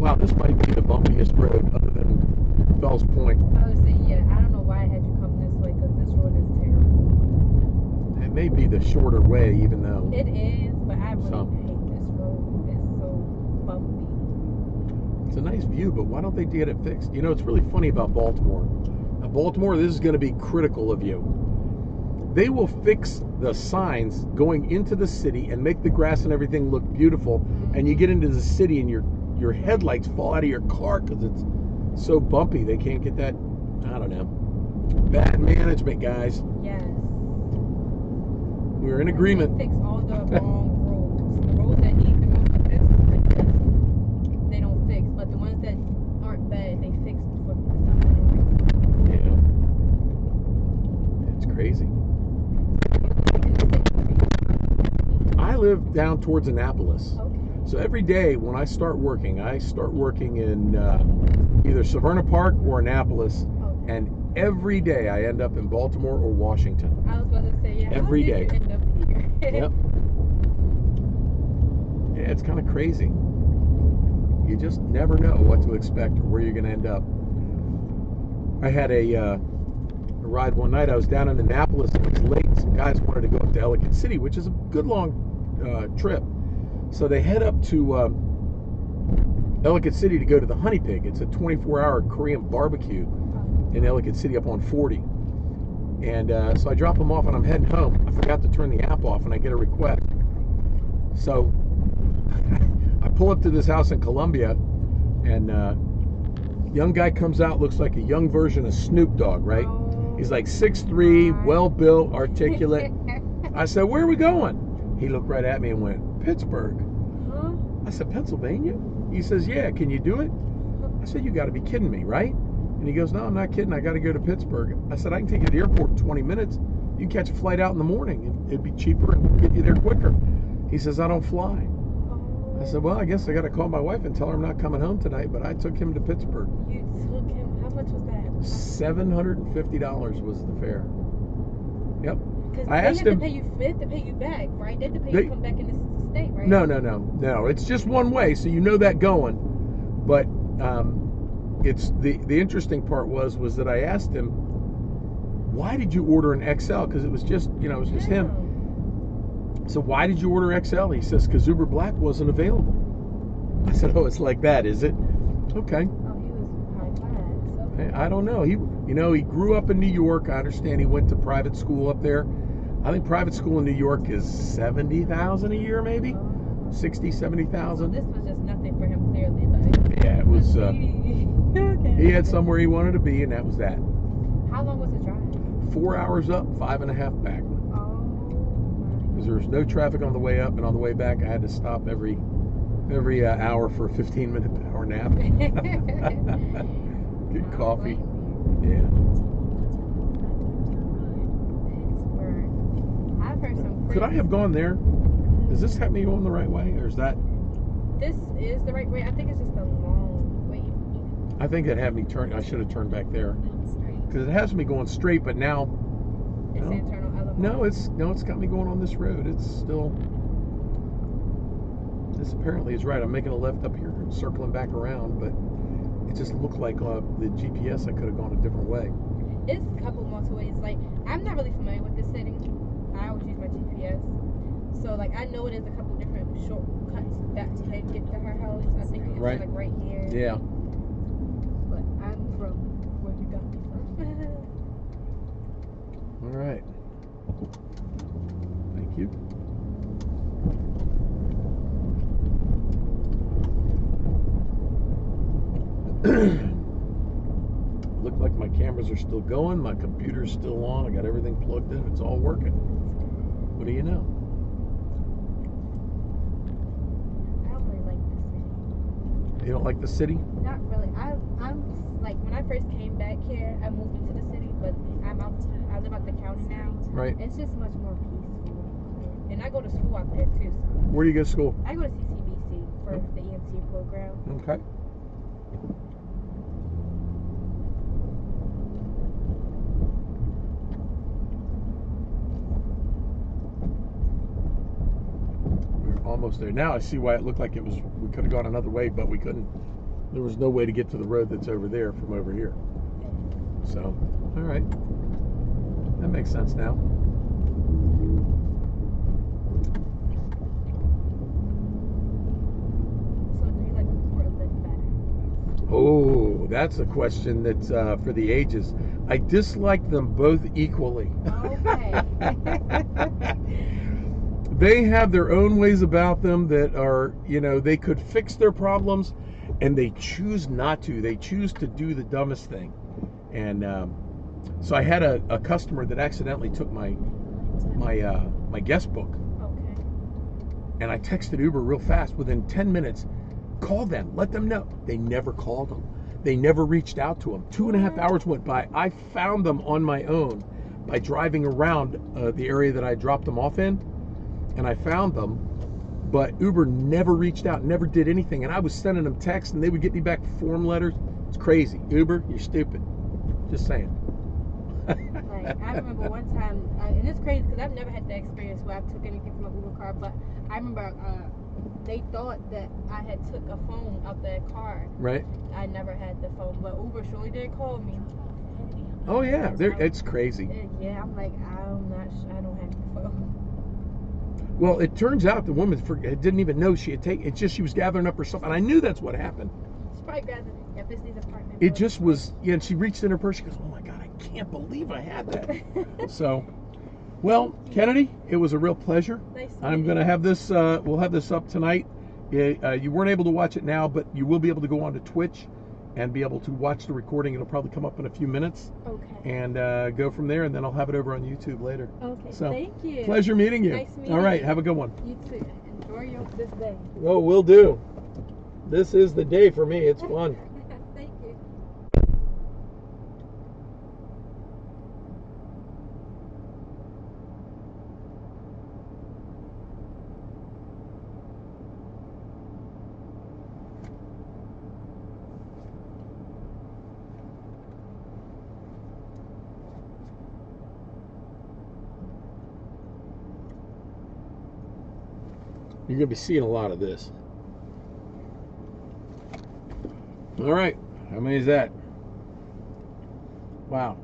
Wow, this might be the bumpiest road other than Fells Point. I would say, yeah, I don't know why I had you come this way because this road is terrible. It may be the shorter way, even though It is, but I really hate this road. It's so bumpy. it's a nice view, but why don't they get it fixed? You know, it's really funny about Baltimore. Now, Baltimore, this is going to be critical of you. They will fix the signs going into the city and make the grass and everything look beautiful, and you get into the city and your headlights fall out of your car because it's so bumpy. They can't get that. I don't know. Bad management, guys. Yes. We're in agreement. They fix all the wrong roads. The roads that need the most assistance, they don't fix. But the ones that aren't bad, they fix for something. Yeah. It's crazy. I live down towards Annapolis. Okay. So every day when I start working in either Severna Park or Annapolis, Okay. and every day I end up in Baltimore or Washington. I was about to say, yeah. Every day. How did you end up here? Yep. Yeah, it's kind of crazy. You just never know what to expect or where you're going to end up. I had a ride one night. I was down in Annapolis. It was late. Some guys wanted to go up to Ellicott City, which is a good long trip. So they head up to Ellicott City to go to the Honey Pig. It's a 24-hour Korean barbecue in Ellicott City up on 40. And so I drop them off and I'm heading home. I forgot to turn the app off and I get a request. So I pull up to this house in Columbia and young guy comes out, looks like a young version of Snoop Dogg, right? He's like 6'3", well-built, articulate. I said, "Where are we going?" He looked right at me and went, "Pittsburgh." Huh? I said, "Pennsylvania?" He says, "Yeah, can you do it?" I said, "You got to be kidding me, right?" And he goes, "No, I'm not kidding. I got to go to Pittsburgh." I said, "I can take you to the airport in 20 minutes. You can catch a flight out in the morning. It'd be cheaper and get you there quicker." He says, "I don't fly." I said, "Well, I guess I got to call my wife and tell her I'm not coming home tonight." But I took him to Pittsburgh. You took him. How much was that? $750 was the fare. Yep. Because I asked him. They have to pay you back, right? They have to pay you to come back in the state, right? No. It's just one way, so you know that going. But it's the interesting part was that I asked him, "Why did you order an XL?" Because it was just him. So why did you order XL? He says, "Because Uber Black wasn't available." I said, "Oh, it's like that, is it?" Okay. Oh, he was high class. Okay. I don't know. He grew up in New York. I understand he went to private school up there. I think private school in New York is $70,000 a year, maybe 60, 70,000. So this was just nothing for him, clearly. Like, yeah, it was. okay. He had somewhere he wanted to be, and that was that. How long was the drive? 4 hours up, 5.5 back. Oh, Because there was no traffic on the way up, and on the way back, I had to stop every hour for a 15-minute power nap. Get coffee. Yeah. I've heard some. Could I have gone there? Does this have me going the right way, or is that? This is the right way. I think it's just a long way. I think it had me turn. I should have turned back there. Because it has me going straight, but now. It's the internal element. No, it's got me going on this road. It's still. This apparently is right. I'm making a left up here and circling back around, but it just looked like the GPS. I could have gone a different way. It's a couple motorways. Like, I'm not really familiar with this city. I always use my GPS. So, like, I know there's a couple different shortcuts that can get to her house. I think it's like right here. Yeah. But I'm from where you got me from. All right. Thank you. Look like my cameras are still going, my computer's still on, I got everything plugged in, it's all working. What do you know? I don't really like this city. You don't like the city? Not really. I'm like, when I first came back here, I moved into the city, but I live out the county now. Right. It's just much more peaceful. And I go to school out there too. So. Where do you go to school? I go to CCBC for the EMT program. Okay. We're almost there. Now I see why it looked like we could have gone another way, but we couldn't. There was no way to get to the road that's over there from over here. So, all right. That makes sense now. So do you like Uber or Lyft better? Oh, that's a question that's for the ages. I dislike them both equally. Okay. They have their own ways about them that are, they could fix their problems, and they choose not to. They choose to do the dumbest thing. And so I had a customer that accidentally took my guest book, Okay. and I texted Uber real fast. Within 10 minutes, call them, let them know. They never called them. They never reached out to them. 2.5 hours went by. I found them on my own by driving around the area that I dropped them off in, and I found them. But Uber never reached out, never did anything. And I was sending them texts, and they would get me back form letters. It's crazy. Uber, you're stupid. Just saying. Like, I remember one time, and it's crazy because I've never had that experience where I took anything from an Uber car, but I remember they thought that I had took a phone out their car. Right. I never had the phone, but Uber surely did call me. Oh yeah, it's crazy. Yeah, I'm like, I'm not sure, I don't have the phone. Well, it turns out the woman didn't even know she had taken. It's just she was gathering up her stuff, and I knew that's what happened. She probably grabbed it. Yeah, this is apartment. It just was, yeah. And she reached in her purse. She goes, "Oh my God, I can't believe I had that." So, well, Kennedy, it was a real pleasure. Nice. I'm going to have this. We'll have this up tonight. You weren't able to watch it now, but you will be able to go on to Twitch and be able to watch the recording. It'll probably come up in a few minutes. Okay. And go from there, and then I'll have it over on YouTube later. Okay. So, thank you. Pleasure meeting you. Nice meeting All right. you. Have a good one. You too. Enjoy this day. Oh, will do. This is the day for me. It's fun. Thank you. You're going to be seeing a lot of this. All right. How many is that? Wow.